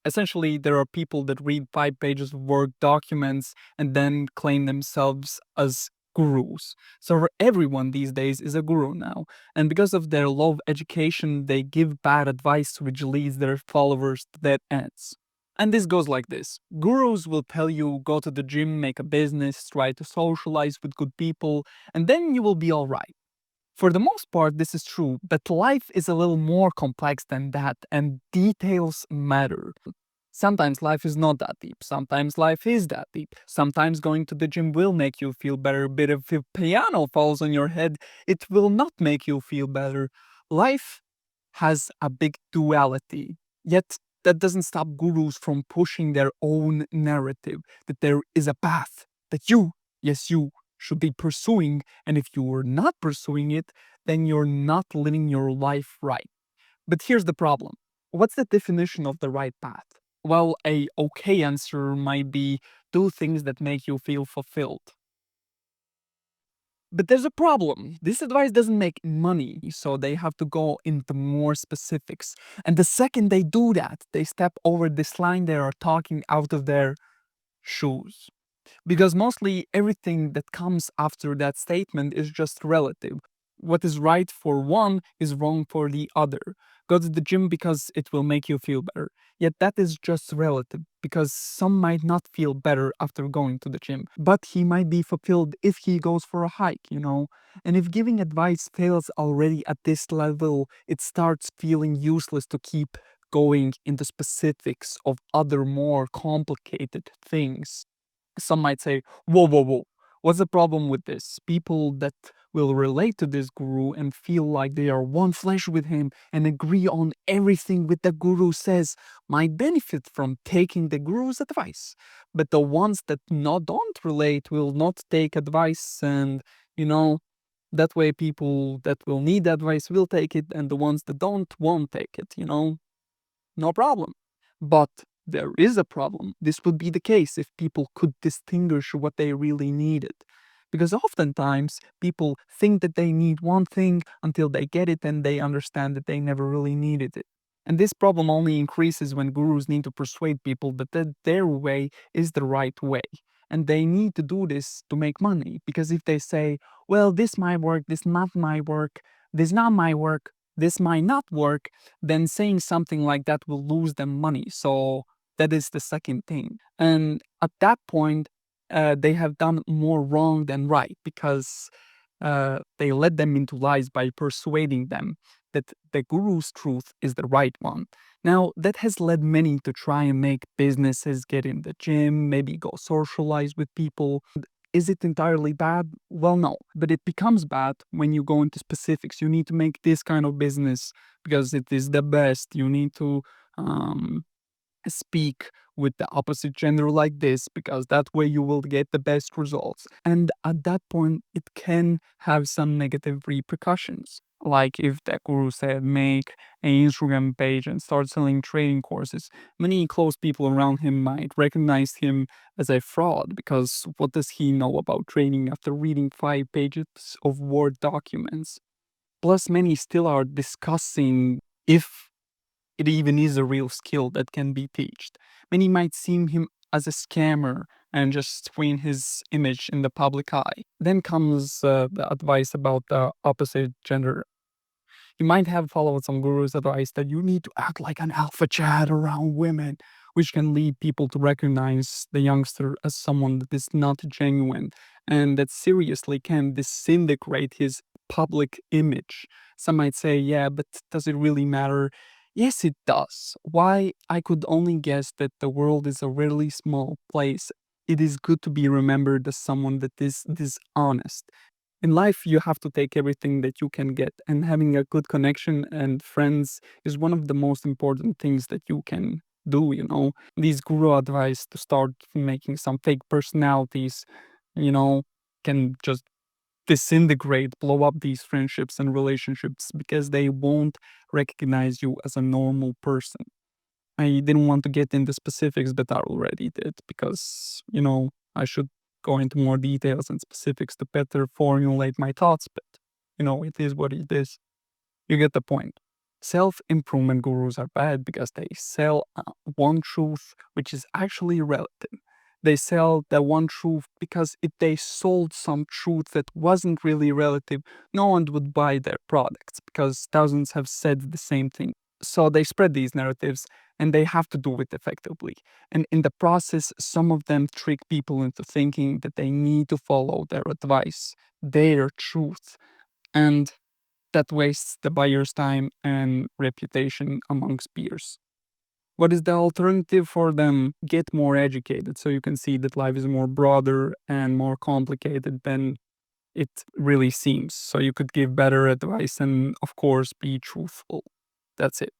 Essentially, there are people that read 5 pages of Word documents and then claim themselves as gurus. So everyone these days is a guru now. And because of their love of education, they give bad advice which leads their followers to dead ends. And this goes like this. Gurus will tell you go to the gym, make a business, try to socialize with good people, and then you will be alright. For the most part, this is true, but life is a little more complex than that, and details matter. Sometimes life is not that deep. Sometimes life is that deep. Sometimes going to the gym will make you feel better, but if a piano falls on your head, it will not make you feel better. Life has a big duality. Yet that doesn't stop gurus from pushing their own narrative that there is a path that you, yes, you, should be pursuing. And if you are not pursuing it, then you're not living your life right. But here's the problem. What's the definition of the right path? Well, a okay answer might be do things that make you feel fulfilled. But there's a problem. This advice doesn't make money, so they have to go into more specifics. And the second they do that, they step over this line, they are talking out of their shoes. Because mostly everything that comes after that statement is just relative. What is right for one is wrong for the other. Go to the gym because it will make you feel better. Yet that is just relative because some might not feel better after going to the gym, but he might be fulfilled if he goes for a hike. And if giving advice fails already at this level, it starts feeling useless to keep going into specifics of other more complicated things. Some might say, whoa, whoa, whoa, what's the problem with this? People that will relate to this guru and feel like they are one flesh with him and agree on everything with the guru says might benefit from taking the guru's advice. But the ones that don't relate will not take advice, and you know, that way people that will need advice will take it, and the ones that don't won't take it. No problem. But there is a problem. This would be the case if people could distinguish what they really needed. Because oftentimes people think that they need one thing until they get it and they understand that they never really needed it. And this problem only increases when gurus need to persuade people that their way is the right way. And they need to do this to make money. Because if they say, well, this might work, this not my work, this not my work, this might not work, then saying something like that will lose them money. So that is the second thing. And at that point, they have done more wrong than right because they led them into lies by persuading them that the guru's truth is the right one. Now, that has led many to try and make businesses, get in the gym, maybe go socialize with people. Is it entirely bad? Well, no, but it becomes bad when you go into specifics. You need to make this kind of business because it is the best. You need to um, speak with the opposite gender like this because that way you will get the best results. And at that point, it can have some negative repercussions. Like if the guru said, make an Instagram page and start selling training courses, many close people around him might recognize him as a fraud because what does he know about training after reading 5 pages of Word documents? Plus, many still are discussing if it even is a real skill that can be taught. Many might see him as a scammer and just ruin his image in the public eye. Then comes the advice about the opposite gender. You might have followed some guru's advice that you need to act like an alpha chat around women, which can lead people to recognize the youngster as someone that is not genuine and that seriously can disintegrate his public image. Some might say, yeah, but does it really matter? Yes, it does. Why? I could only guess that the world is a really small place. It is good to be remembered as someone that is dishonest. In life, you have to take everything that you can get, and having a good connection and friends is one of the most important things that you can do. These guru advice to start making some fake personalities, you know, can just disintegrate, blow up these friendships and relationships because they won't recognize you as a normal person. I didn't want to get into specifics, but I already did because I should go into more details and specifics to better formulate my thoughts, but it is what it is. You get the point. Self-improvement gurus are bad because they sell one truth which is actually relative. They sell that one truth because if they sold some truth that wasn't really relative, no one would buy their products because thousands have said the same thing. So they spread these narratives and they have to do it effectively. And in the process, some of them trick people into thinking that they need to follow their advice, their truth. And that wastes the buyer's time and reputation amongst peers. What is the alternative for them? Get more educated so you can see that life is more broader and more complicated than it really seems. So you could give better advice and, of course, be truthful. That's it.